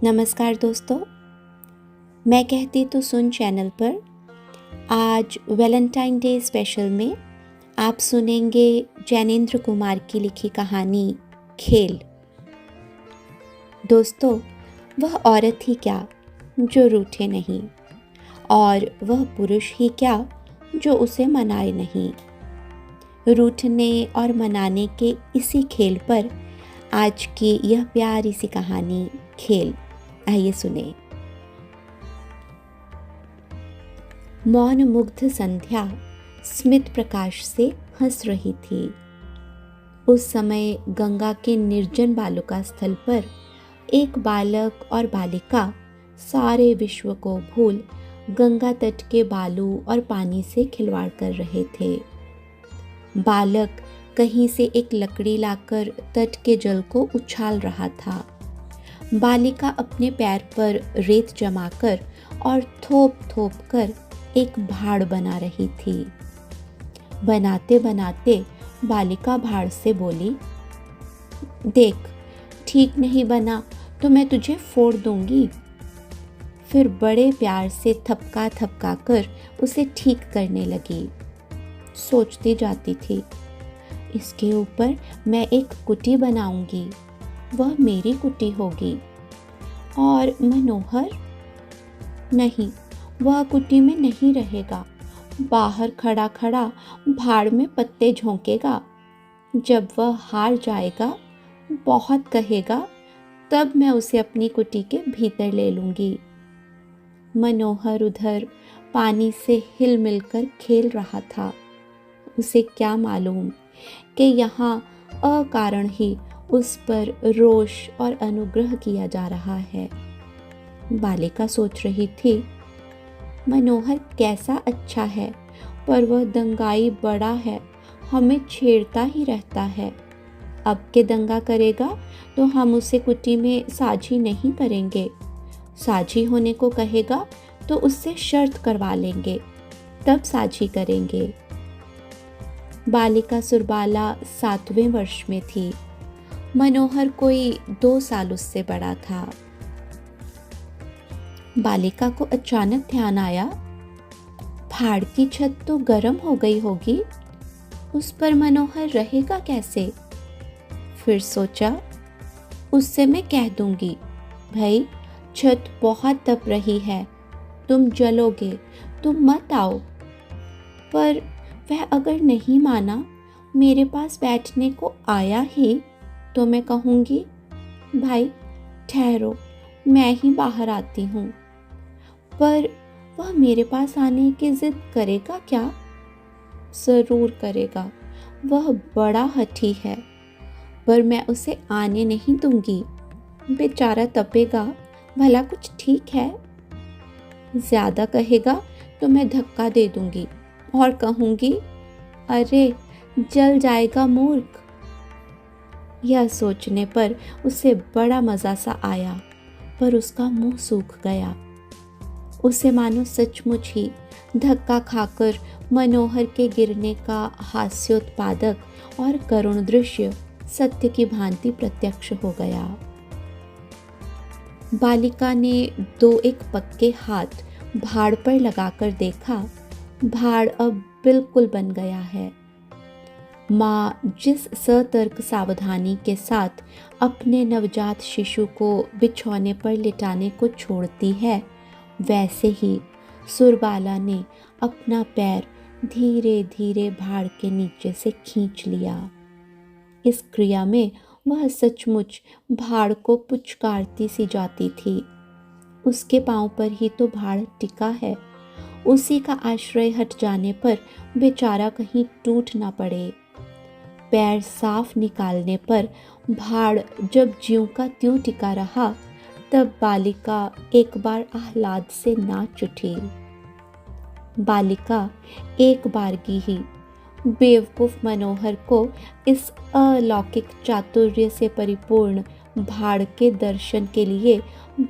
नमस्कार दोस्तों, मैं कहती तो सुन चैनल पर आज वैलेंटाइन डे स्पेशल में आप सुनेंगे जैनेंद्र कुमार की लिखी कहानी खेल। दोस्तों, वह औरत ही क्या जो रूठे नहीं, और वह पुरुष ही क्या जो उसे मनाए नहीं। रूठने और मनाने के इसी खेल पर आज की यह प्यारी सी कहानी खेल। आइए सुने। मौन मुग्ध संध्या स्मित प्रकाश से हंस रही थी। उस समय गंगा के निर्जन बालुका स्थल पर एक बालक और बालिका सारे विश्व को भूल गंगा तट के बालू और पानी से खिलवाड़ कर रहे थे। बालक कहीं से एक लकड़ी लाकर तट के जल को उछाल रहा था। बालिका अपने पैर पर रेत जमाकर और थोप थोप कर एक भाड़ बना रही थी। बनाते बनाते बालिका भाड़ से बोली, देख, ठीक नहीं बना तो मैं तुझे फोड़ दूंगी। फिर बड़े प्यार से थपका थपका कर उसे ठीक करने लगी। सोचती जाती थी, इसके ऊपर मैं एक कुटी बनाऊंगी, वह मेरी कुटी होगी। और मनोहर? नहीं, वह कुटी में नहीं रहेगा, बाहर खड़ा खड़ा भाड़ में पत्ते झोंकेगा। जब वह हार जाएगा, बहुत कहेगा, तब मैं उसे अपनी कुटी के भीतर ले लूंगी। मनोहर उधर पानी से हिल मिलकर खेल रहा था। उसे क्या मालूम कि यहाँ अकारण ही उस पर रोष और अनुग्रह किया जा रहा है। बालिका सोच रही थी, मनोहर कैसा अच्छा है, पर वह दंगाई बड़ा है, हमें छेड़ता ही रहता है। अब के दंगा करेगा तो हम उसे कुटी में साझी नहीं करेंगे। साझी होने को कहेगा तो उससे शर्त करवा लेंगे, तब साझी करेंगे। बालिका सुरबाला 7वें वर्ष में थी। मनोहर कोई 2 साल उससे बड़ा था। बालिका को अचानक ध्यान आया, भाड़ की छत तो गर्म हो गई होगी, उस पर मनोहर रहेगा कैसे? फिर सोचा, उससे मैं कह दूंगी, भाई छत बहुत तप रही है, तुम जलोगे, तुम मत आओ। पर वह अगर नहीं माना, मेरे पास बैठने को आया ही, तो मैं कहूँगी, भाई ठहरो, मैं ही बाहर आती हूँ। पर वह मेरे पास आने की जिद करेगा क्या? ज़रूर करेगा, वह बड़ा हठी है, पर मैं उसे आने नहीं दूंगी। बेचारा तपेगा, भला कुछ ठीक है? ज़्यादा कहेगा तो मैं धक्का दे दूंगी और कहूँगी, अरे जल जाएगा मूर्ख। यह सोचने पर उसे बड़ा मज़ा सा आया, पर उसका मुंह सूख गया। उसे मानो सचमुच ही धक्का खाकर मनोहर के गिरने का हास्योत्पादक और करुण दृश्य सत्य की भांति प्रत्यक्ष हो गया। बालिका ने 2-1 पक्के हाथ भाड़ पर लगाकर देखा, भाड़ अब बिल्कुल बन गया है। माँ जिस सतर्क सावधानी के साथ अपने नवजात शिशु को बिछौने पर लिटाने को छोड़ती है, वैसे ही सुरबाला ने अपना पैर धीरे धीरे भाड़ के नीचे से खींच लिया। इस क्रिया में वह सचमुच भाड़ को पुचकारती सी जाती थी। उसके पांव पर ही तो भाड़ टिका है, उसी का आश्रय हट जाने पर बेचारा कहीं टूट ना पड़े। पैर साफ निकालने पर भाड़ जब ज्यों का त्यों टिका रहा, तब बालिका एक बार आह्लाद से नाच उठी। बालिका एक बारगी ही बेवकूफ मनोहर को इस अलौकिक चातुर्य से परिपूर्ण भाड़ के दर्शन के लिए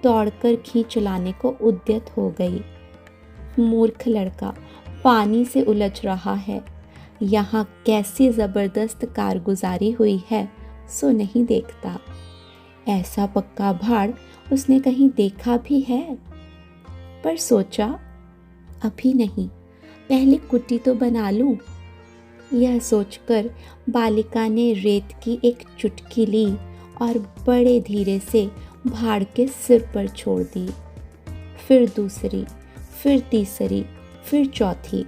दौड़कर खींच लाने को उद्यत हो गई। मूर्ख लड़का पानी से उलझ रहा है, यहाँ कैसी जबरदस्त कारगुजारी हुई है सो नहीं देखता। ऐसा पक्का भाड़ उसने कहीं देखा भी है, पर सोचा अभी नहीं, पहले कुटी तो बना लूं। यह सोचकर बालिका ने रेत की एक चुटकी ली और बड़े धीरे से भाड़ के सिर पर छोड़ दी। फिर दूसरी, फिर तीसरी, फिर चौथी।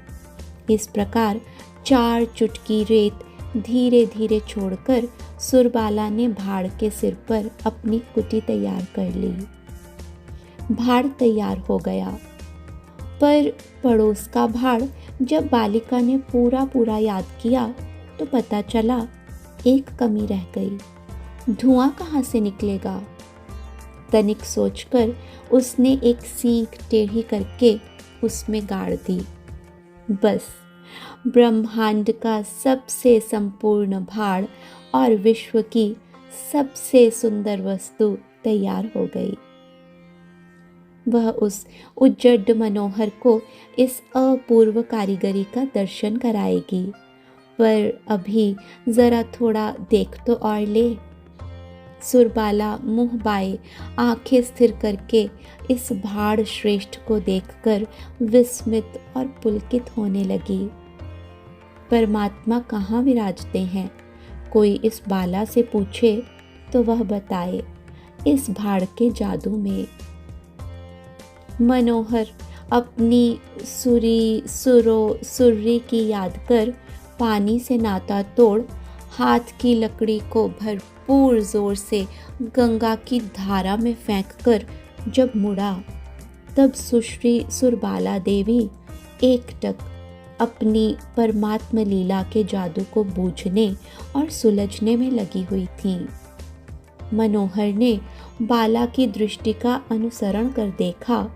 इस प्रकार 4 चुटकी रेत धीरे धीरे छोड़कर सुरबाला ने भाड़ के सिर पर अपनी कुटी तैयार कर ली। भाड़ तैयार हो गया, पर पड़ोस का भाड़ जब बालिका ने पूरा याद किया तो पता चला एक कमी रह गई। धुआं कहाँ से निकलेगा? तनिक सोचकर उसने एक सींग टेढ़ी करके उसमें गाड़ दी। बस ब्रह्मांड का सबसे संपूर्ण भाड़ और विश्व की सबसे सुंदर वस्तु तैयार हो गई। वह उस उज्जड मनोहर को इस अपूर्व कारीगरी का दर्शन कराएगी, पर अभी जरा थोड़ा देख तो और ले। सुरबाला मुंह बाए आंखें स्थिर करके इस भाड़ श्रेष्ठ को देखकर विस्मित और पुलकित होने लगी। परमात्मा कहाँ विराजते हैं? कोई इस बाला से पूछे तो वह बताए, इस भाड़ के जादू में। मनोहर अपनी सुर्री की याद कर पानी से नाता तोड़ हाथ की लकड़ी को भरपूर जोर से गंगा की धारा में फेंककर जब मुड़ा, तब सुश्री सुरबाला देवी एकटक अपनी परमात्म लीला के जादू को बूझने और सुलझने में लगी हुई थीं। मनोहर ने बाला की दृष्टि का अनुसरण कर देखा।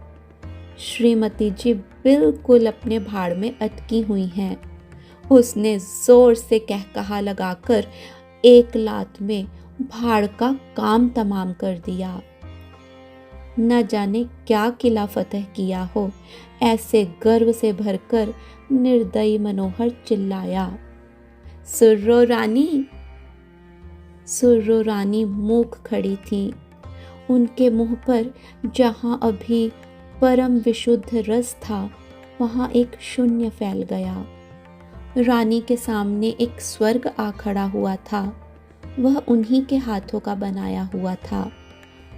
श्रीमती जी बिल्कुल अपने भाड़ में अटकी हुई हैं। उसने जोर से कहकहा लगाकर एक लात में भाड़ का काम तमाम कर दिया। न जाने क्या किला फतह किया हो, ऐसे गर्व से भरकर निर्दयी मनोहर चिल्लाया, सुर्रो रानी। सुर्रो रानी मूक खड़ी थी। उनके मुंह पर जहां अभी परम विशुद्ध रस था, वहां एक शून्य फैल गया। रानी के सामने एक स्वर्ग आ खड़ा हुआ था। वह उन्हीं के हाथों का बनाया हुआ था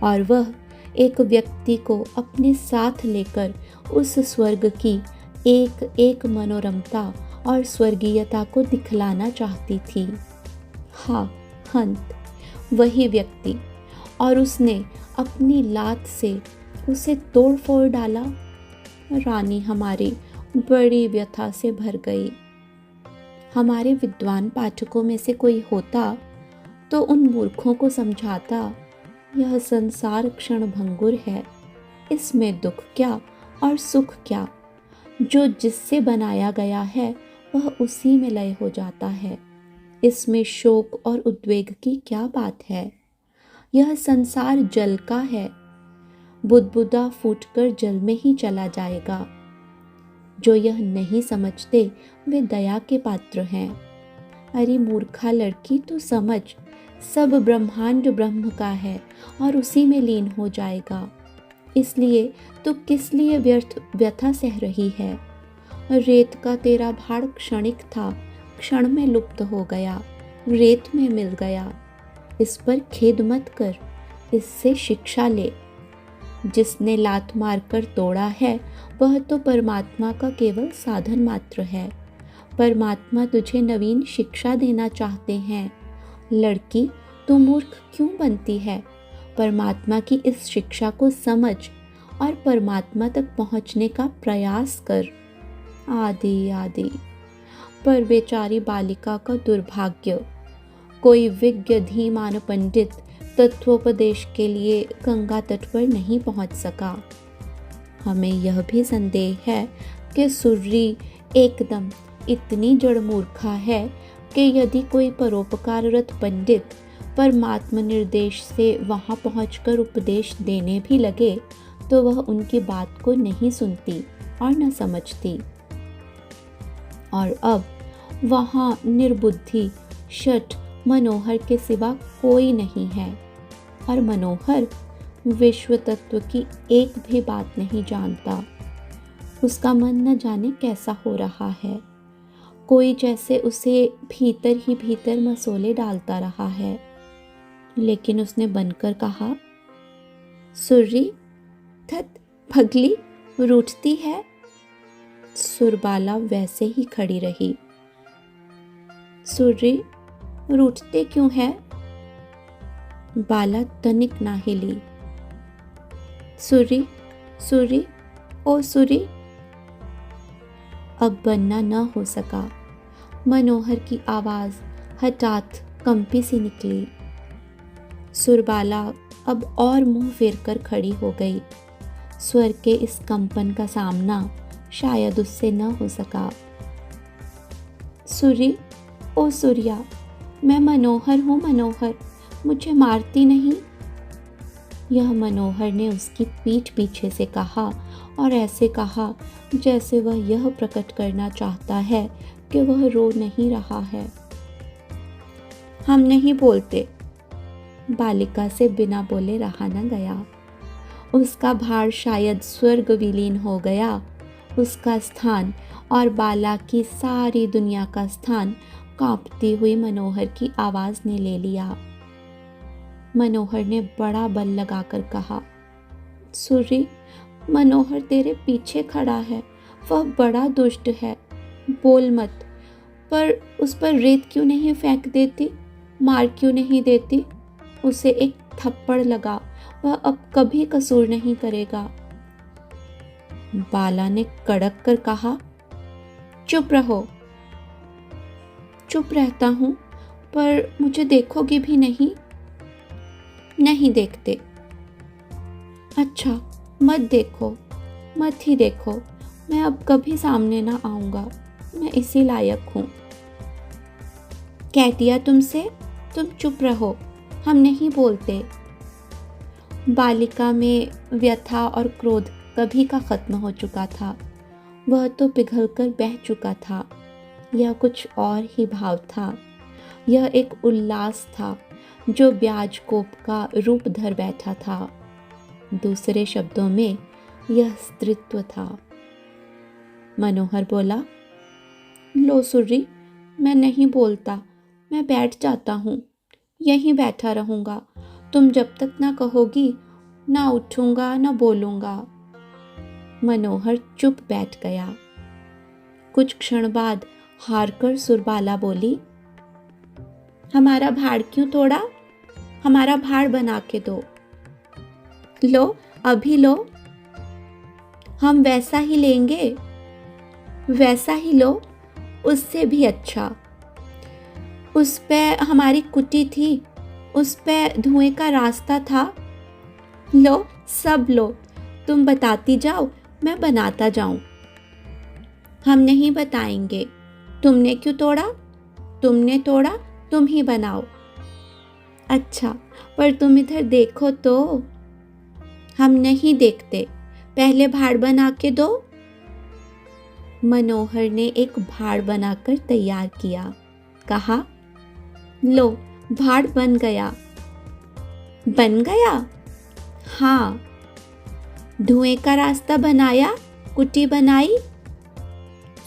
और वह एक व्यक्ति को अपने साथ लेकर उस स्वर्ग की एक एक मनोरमता और स्वर्गीयता को दिखलाना चाहती थी। हाँ, हंत वही व्यक्ति, और उसने अपनी लात से उसे तोड़ फोड़ डाला। रानी हमारी बड़ी व्यथा से भर गई। हमारे विद्वान पाठकों में से कोई होता तो उन मूर्खों को समझाता, यह संसार क्षण भंगुर है, इसमें दुख क्या और सुख क्या, जो जिससे बनाया गया है वह उसी में लय हो जाता है, इसमें शोक और उद्वेग की क्या बात है। यह संसार जल का है, बुदबुदा फूटकर जल में ही चला जाएगा। जो यह नहीं समझते वे दया के पात्र हैं। अरे मूर्खा लड़की, तू समझ, सब ब्रह्मांड ब्रह्म का है और उसी में लीन हो जाएगा। इसलिए तू किस लिए व्यर्थ व्यथा सह रही है? रेत का तेरा भाड़ क्षणिक था, क्षण में लुप्त हो गया, रेत में मिल गया। इस पर खेद मत कर, इससे शिक्षा ले। जिसने लात मारकर तोड़ा है वह तो परमात्मा का केवल साधन मात्र है। परमात्मा तुझे नवीन शिक्षा देना चाहते हैं। लड़की, तू मूर्ख क्यों बनती है? परमात्मा की इस शिक्षा को समझ और परमात्मा तक पहुंचने का प्रयास कर। आदि आदि। पर बेचारी बालिका का दुर्भाग्य, कोई विज्ञ धीमान पंडित तत्वोपदेश के लिए गंगा तट पर नहीं पहुंच सका। हमें यह भी संदेह है कि सुर्री एकदम इतनी जड़ मूर्खा है कि यदि कोई परोपकाररत पंडित परमात्मा निर्देश से वहां पहुंचकर उपदेश देने भी लगे तो वह उनकी बात को नहीं सुनती और न समझती। और अब वहां निर्बुद्धि शठ मनोहर के सिवा कोई नहीं है, और मनोहर विश्व तत्व की एक भी बात नहीं जानता। उसका मन न जाने कैसा हो रहा है। कोई जैसे उसे भीतर ही भीतर मसोले डालता रहा है। लेकिन उसने बनकर कहा, सुर्री, थत पगली रूठती है। सुरबाला वैसे ही खड़ी रही। सुर्री, रूठते क्यों है? बाला तनिक ना हिली। सुर्री, सुर्री, ओ सुर्री। अब बनना न हो सका। मनोहर की आवाज हठात कंपी सी निकली। सुरबाला अब और मुंह फेर कर खड़ी हो गई। स्वर के इस कंपन का सामना शायद उससे न हो सका। सुरी, ओ सूर्या, मैं मनोहर हूँ मनोहर, मुझे मारती नहीं। यह मनोहर ने उसकी पीठ पीछे से कहा और ऐसे कहा जैसे वह यह प्रकट करना चाहता है कि वह रो नहीं रहा है। हम नहीं बोलते। बालिका से बिना बोले रहा न गया। उसका भार शायद स्वर्ग विलीन हो गया। उसका स्थान और बाला की सारी दुनिया का स्थान कांपती हुई मनोहर की आवाज ने ले लिया। मनोहर ने बड़ा बल लगाकर कहा, सुरी, मनोहर तेरे पीछे खड़ा है, वह बड़ा दुष्ट है, बोल मत। पर उस पर रेत क्यों नहीं फेंक देती, मार क्यों नहीं देती? उसे एक थप्पड़ लगा, वह अब कभी कसूर नहीं करेगा। बाला ने कड़क कर कहा, चुप रहो। चुप रहता हूं, पर मुझे देखोगे भी नहीं? नहीं देखते। अच्छा, मत देखो, मत ही देखो। मैं अब कभी सामने ना आऊंगा, मैं इसी लायक हूं। कह दिया तुमसे, तुम चुप रहो, हम नहीं बोलते। बालिका में व्यथा और क्रोध कभी का खत्म हो चुका था। वह तो पिघलकर बह चुका था। यह कुछ और ही भाव था। यह एक उल्लास था जो ब्याज कोप का रूप धर बैठा था। दूसरे शब्दों में यह स्त्रीत्व था। मनोहर बोला, लो सुर्री, मैं नहीं बोलता, मैं बैठ जाता हूँ, यहीं बैठा रहूंगा। तुम जब तक ना कहोगी, ना उठूंगा ना बोलूंगा। मनोहर चुप बैठ गया। कुछ क्षण बाद हारकर सुरबाला बोली, हमारा भाड़ क्यों तोड़ा? हमारा भाड़ बना के दो। लो, अभी लो। हम वैसा ही लेंगे। वैसा ही लो, उससे भी अच्छा। उस पे हमारी कुटी थी, उस पे धुएं का रास्ता था। लो, सब लो। तुम बताती जाओ, मैं बनाता जाऊं। हम नहीं बताएंगे। तुमने क्यों तोड़ा? तुमने तोड़ा, तुम ही बनाओ। अच्छा, पर तुम इधर देखो तो। हम नहीं देखते, पहले भाड़ बना के दो। मनोहर ने एक भाड़ बनाकर तैयार किया। कहा, लो, भाड़ बन गया। बन गया? हाँ। धुएं का रास्ता बनाया, कुटी बनाई।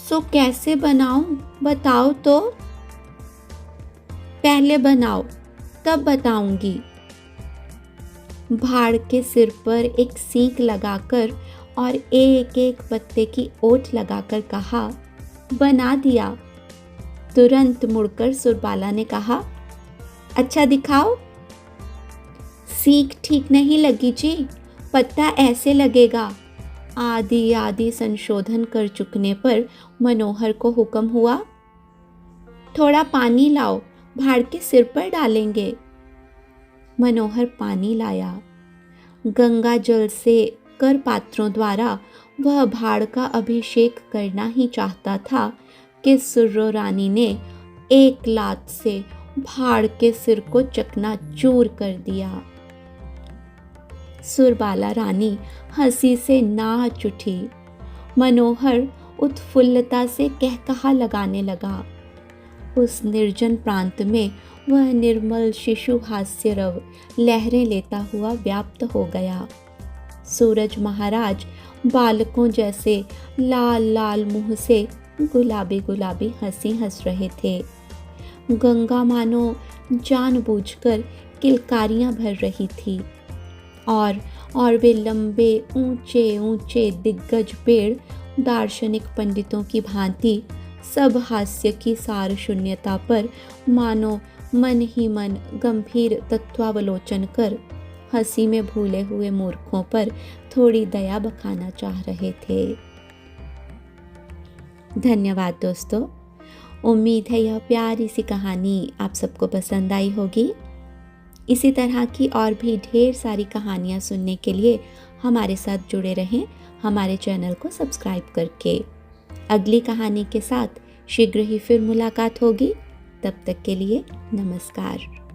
सो कैसे बनाऊं, बताओ तो। पहले बनाओ, तब बताऊंगी। भाड़ के सिर पर एक सींक लगाकर और एक एक पत्ते की ओट लगाकर कहा, बना दिया। तुरंत मुड़कर सुरबाला ने कहा, अच्छा दिखाओ। सींक ठीक नहीं लगी जी, पत्ता ऐसे लगेगा। आदि आदि संशोधन कर चुकने पर मनोहर को हुक्म हुआ, थोड़ा पानी लाओ, भाड़ के सिर पर डालेंगे। मनोहर पानी लाया। गंगा जल से कर पात्रों द्वारा वह भाड़ का अभिषेक करना ही चाहता था कि सुर्रो रानी ने एक लात से भाड़ के सिर को चकनाचूर कर दिया। सुरबाला रानी हंसी से नाच उठी। मनोहर उत्फुल्लता से कहकहा लगाने लगा, उस निर्जन प्रांत में वह निर्मल शिशु हास्य रव लहरें लेता हुआ व्याप्त हो गया। सूरज महाराज बालकों जैसे लाल लाल मुंह से गुलाबी गुलाबी हंसी हंस रहे थे। गंगा मानो जानबूझकर किलकारियां भर रही थी और वे लंबे ऊंचे ऊंचे दिग्गज पेड़ दार्शनिक पंडितों की भांति सब हास्य की सार शून्यता पर मानो मन ही मन गंभीर तत्वावलोचन कर हंसी में भूले हुए मूर्खों पर थोड़ी दया बखाना चाह रहे थे। धन्यवाद दोस्तों। उम्मीद है यह प्यारी सी कहानी आप सबको पसंद आई होगी। इसी तरह की और भी ढेर सारी कहानियाँ सुनने के लिए हमारे साथ जुड़े रहें, हमारे चैनल को सब्सक्राइब करके। अगली कहानी के साथ शीघ्र ही फिर मुलाकात होगी। तब तक के लिए नमस्कार।